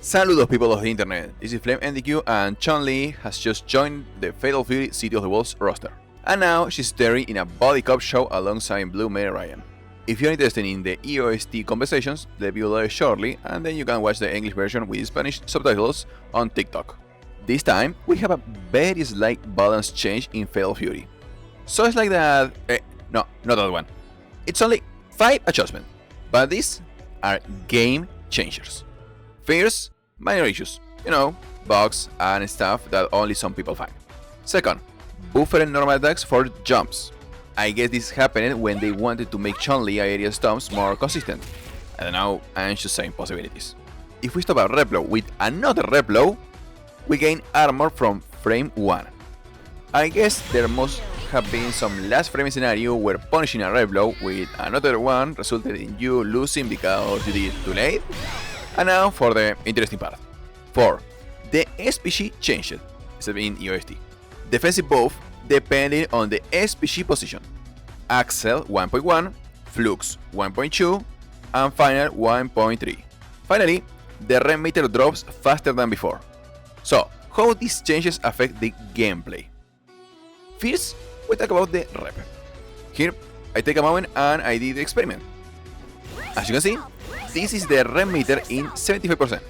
Saludos people of the internet, this is FlameMDQ and Chun Li has just joined the Fatal Fury City of the Wolves roster. And now she's starring in a body cop show alongside Blue Mary Ryan. If you're interested in the EOST conversations, they'll be there shortly and then you can watch the English version with Spanish subtitles on TikTok. This time, we have a very slight balance change in Fatal Fury. So it's like that... no, not that one. It's only 5 adjustments, but these are game changers. First, minor issues, bugs and stuff that only some people find. Second, buffering normal attacks for jumps. I guess this happened when they wanted to make Chun Li area stomps more consistent. I don't know, I'm just saying possibilities. If we stop a repload with another repload, we gain armor from frame 1. I guess there must have been some last frame scenario where punishing a repload with another one resulted in you losing because you did it too late. And now for the interesting part. 4. The S.P.G changed, except in EOST. Defensive buff depending on the S.P.G position. Axel 1.1, Flux 1.2, and Final 1.3. Finally, the rep meter drops faster than before. So, how these changes affect the gameplay? First, we talk about the rep. Here, I take a moment and I did the experiment. As you can see, this is the rep meter in 75%.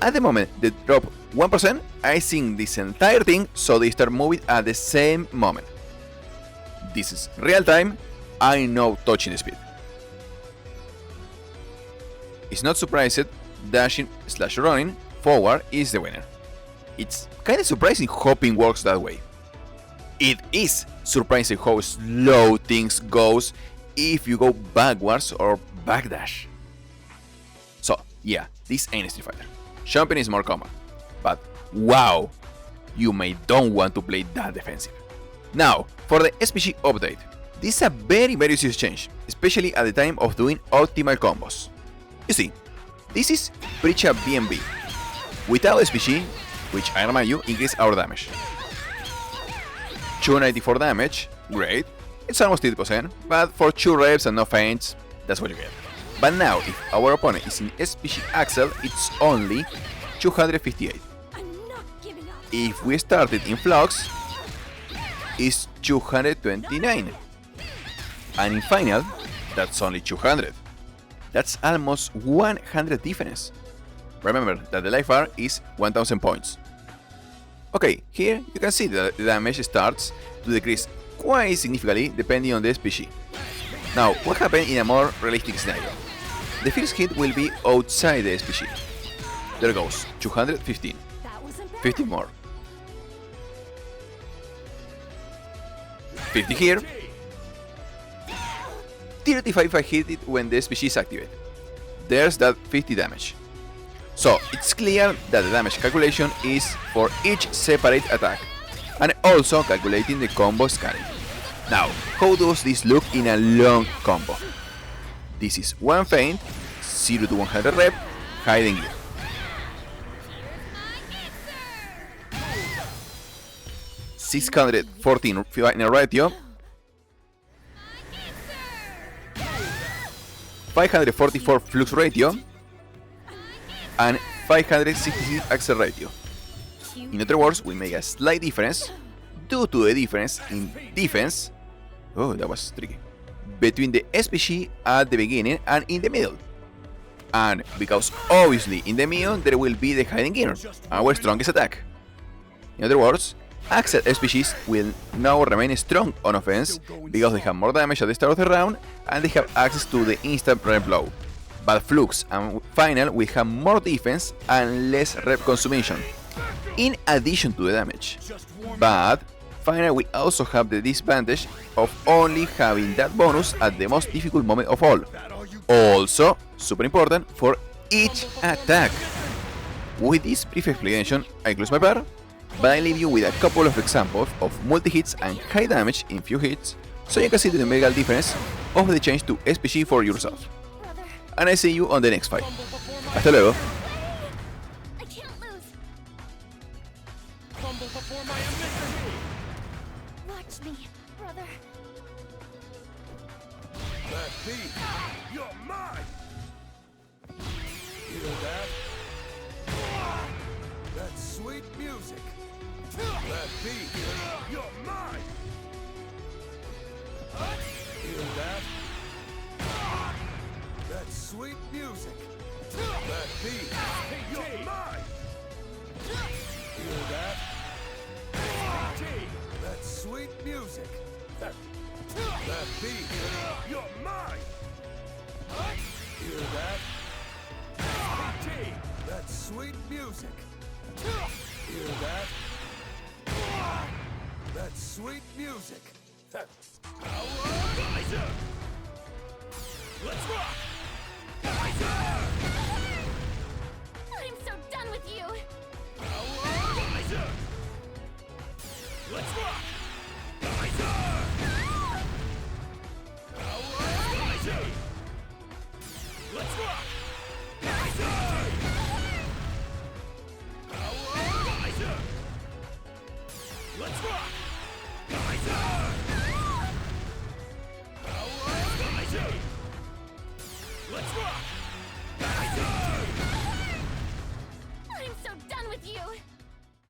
At the moment they drop 1%, I sync this entire thing so they start moving at the same moment. This is real time, I know touching the speed. It's not surprised dashing/running forward is the winner. It's kinda surprising hopping works that way. It is surprising how slow things goes if you go backwards or backdash. So yeah, this ain't a Street Fighter. Jumping is more common, but wow, you may don't want to play that defensive. Now, for the S.P.G update. This is a very serious change, especially at the time of doing optimal combos. You see, this is Preacher BMB. Without S.P.G, which I remind you, increase our damage. 294 damage, great, it's almost 30%, but for 2 reps and no feints, that's what you get. But now, if our opponent is in S.P.G Axel, it's only 258. If we started in Flux, it's 229. And in Final, that's only 200. That's almost 100 difference. Remember that the life bar is 1000 points. Okay, here you can see that the damage starts to decrease quite significantly depending on the S.P.G. Now, what happened in a more realistic scenario? The first hit will be outside the S.P.G. There goes, 215. 50 more. 50 here. 35 if I hit it when the S.P.G is activated. There's that 50 damage. So, it's clear that the damage calculation is for each separate attack, and also calculating the combo scaling. Now, how does this look in a long combo? This is 1 feint, 0 to 100 rep, hiding gear. $614 Final Ratio, 544 Flux Ratio, and 566 Axel Ratio. In other words, we make a slight difference due to the difference in defense. Oh, that was tricky. Between the S.P.G at the beginning and in the middle. And because obviously in the middle there will be the hiding gear, our strongest attack. In other words, Axel S.P.Gs will now remain strong on offense because they have more damage at the start of the round and they have access to the instant rep blow. But Flux and Final will have more defense and less rep consumption, in addition to the damage. But Final will also have the disadvantage of only having that bonus at the most difficult moment of all. Also, super important for each attack. With this brief explanation, I close my part, but I leave you with a couple of examples of multi-hits and high damage in few hits, so you can see the numerical difference of the change to S.P.G for yourself. And I see you on the next fight. Hasta luego. I can't lose. Fumble before my ambition. Watch me, brother. That beat, you're mine. Hear that? sweet music. That beat, you're mine. Hear that? That sweet music. That beat, you're mine. Hear that? That sweet music. That beat, you're mine. Hear that? That sweet music. Hear that? That sweet music. Power! Let's rock! I'm so done with you! Power! Let's rock! Power! Let's rock! Let's rock! Let's rock!